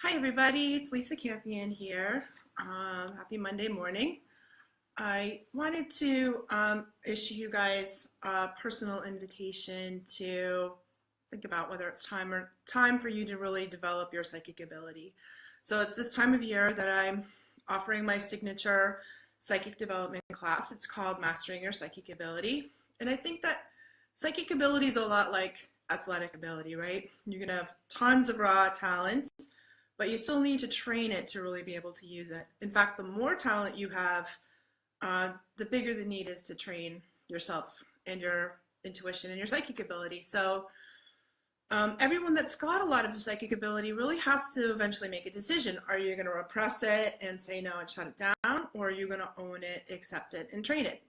Hi, everybody. It's Lisa Campion here. Happy Monday morning. I wanted to issue you guys a personal invitation to think about whether it's time for you to really develop your psychic ability. So it's this time of year that I'm offering my signature psychic development class. It's called Mastering Your Psychic Ability. And I think that psychic ability is a lot like athletic ability, right? You can have tons of raw talent, but you still need to train it to really be able to use it. In fact, the more talent you have, the bigger the need is to train yourself and your intuition and your psychic ability. So everyone that's got a lot of psychic ability really has to eventually make a decision. Are you going to repress it and say no and shut it down, or are you going to own it, accept it, and train it?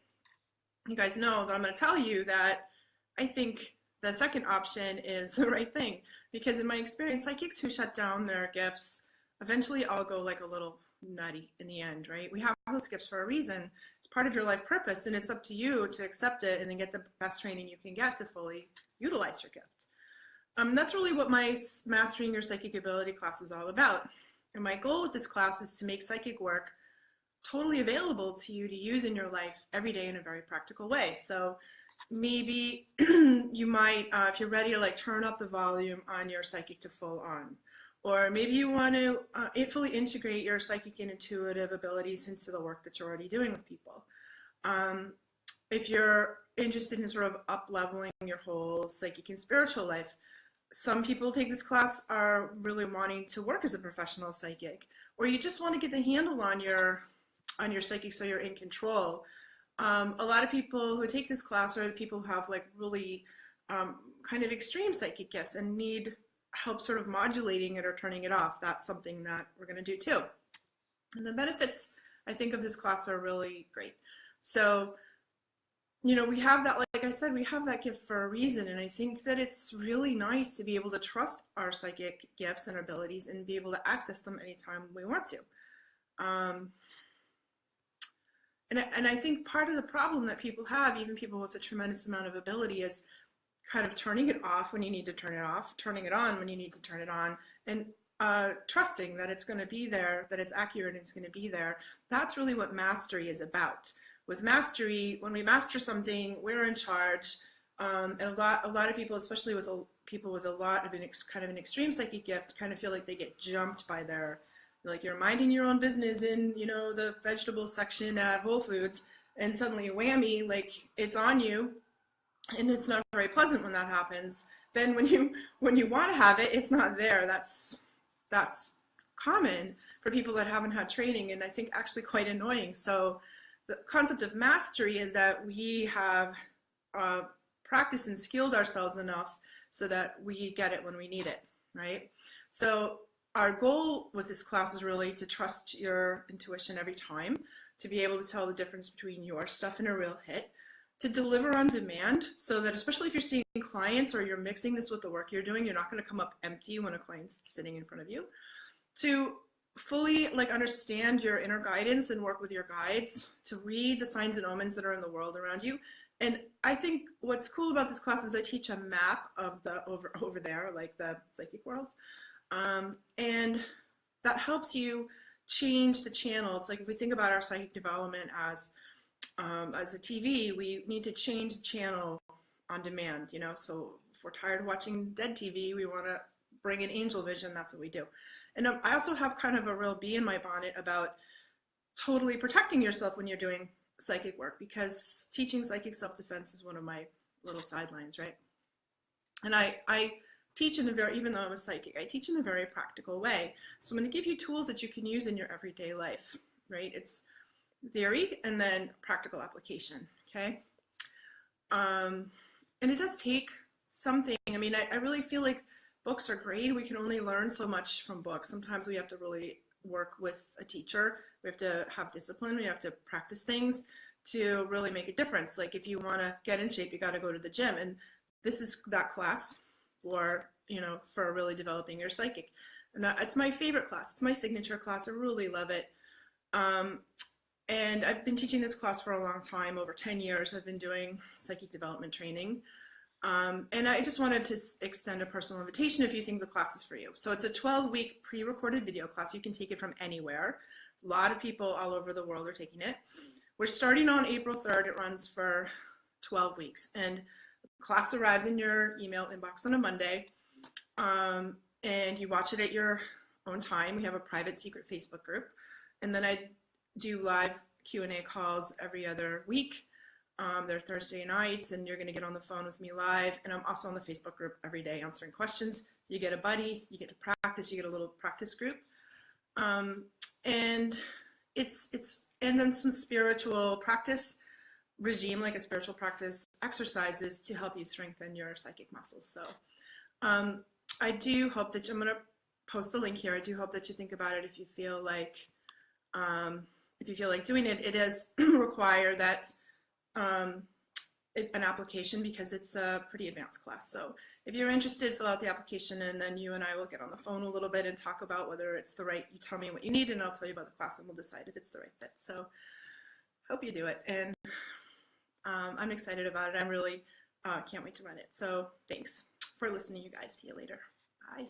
You guys know that I'm going to tell you that I think the second option is the right thing, because in my experience, psychics who shut down their gifts eventually all go like a little nutty in the end, right? We have those gifts for a reason. It's part of your life purpose, and it's up to you to accept it and then get the best training you can get to fully utilize your gift. That's really what my Mastering Your Psychic Ability class is all about. And my goal with this class is to make psychic work totally available to you to use in your life every day in a very practical way. So maybe you might, if you're ready to like turn up the volume on your psychic to full on, or maybe you want to fully integrate your psychic and intuitive abilities into the work that you're already doing with people. If you're interested in sort of up leveling your whole psychic and spiritual life, some people take this class are really wanting to work as a professional psychic, or you just want to get the handle on your psychic so you're in control. A lot of people who take this class are the people who have like really kind of extreme psychic gifts and need help sort of modulating it or turning it off. That's something that we're going to do too. And the benefits, I think, of this class are really great. So, you know, we have that, like I said, we have that gift for a reason. And I think that it's really nice to be able to trust our psychic gifts and abilities and be able to access them anytime we want to. And I think part of the problem that people have, even people with a tremendous amount of ability, is kind of turning it off when you need to turn it off, turning it on when you need to turn it on, and trusting that it's going to be there, that it's accurate and it's going to be there. That's really what mastery is about. With mastery, when we master something, we're in charge. And a lot of people, especially with people with a lot of kind of an extreme psychic gift, kind of feel like they get jumped by their, like you're minding your own business in, you know, the vegetable section at Whole Foods, and suddenly whammy, like it's on you, and it's not very pleasant when that happens. Then when you want to have it, it's not there. That's common for people that haven't had training, and I think actually quite annoying. So the concept of mastery is that we have practiced and skilled ourselves enough so that we get it when we need it, right? So our goal with this class is really to trust your intuition every time, to be able to tell the difference between your stuff and a real hit, to deliver on demand, so that especially if you're seeing clients or you're mixing this with the work you're doing, you're not going to come up empty when a client's sitting in front of you, to fully like understand your inner guidance and work with your guides, to read the signs and omens that are in the world around you. And I think what's cool about this class is I teach a map of the over there, like the psychic world. And that helps you change the channel. It's like if we think about our psychic development as a TV, we need to change the channel on demand, you know. So if we're tired of watching dead TV, we want to bring in angel vision. That's what we do. And I also have kind of a real bee in my bonnet about totally protecting yourself when you're doing psychic work, because teaching psychic self-defense is one of my little sidelines, right? And I teach in a very, even though I'm a psychic, I teach in a very practical way. So I'm going to give you tools that you can use in your everyday life, right? It's theory and then practical application, okay? And it does take something. I mean, I really feel like books are great. We can only learn so much from books. Sometimes we have to really work with a teacher. We have to have discipline. We have to practice things to really make a difference. Like if you want to get in shape, you got to go to the gym. And this is that class for, you know, for really developing your psychic. And it's my favorite class. It's my signature class. I really love it. And I've been teaching this class for a long time, over 10 years. I've been doing psychic development training. And I just wanted to extend a personal invitation if you think the class is for you. So it's a 12-week pre-recorded video class. You can take it from anywhere. A lot of people all over the world are taking it. We're starting on April 3rd. It runs for 12 weeks. And the class arrives in your email inbox on a Monday. And you watch it at your own time. We have a private secret Facebook group. And then I do live Q&A calls every other week. They're Thursday nights, and you're going to get on the phone with me live. And I'm also on the Facebook group every day answering questions. You get a buddy, you get to practice, you get a little practice group. And and then some spiritual practice regime, like a spiritual practice exercises to help you strengthen your psychic muscles. So I do hope that I'm going to post the link here. I do hope that you think about it if you feel like doing it. It does require that an application because it's a pretty advanced class. So if you're interested, fill out the application, and then you and I will get on the phone a little bit and talk about whether it's the right, you tell me what you need and I'll tell you about the class and we'll decide if it's the right fit. So hope you do it. And I'm excited about it. I'm really can't wait to run it. So thanks for listening, you guys. See you later. Bye.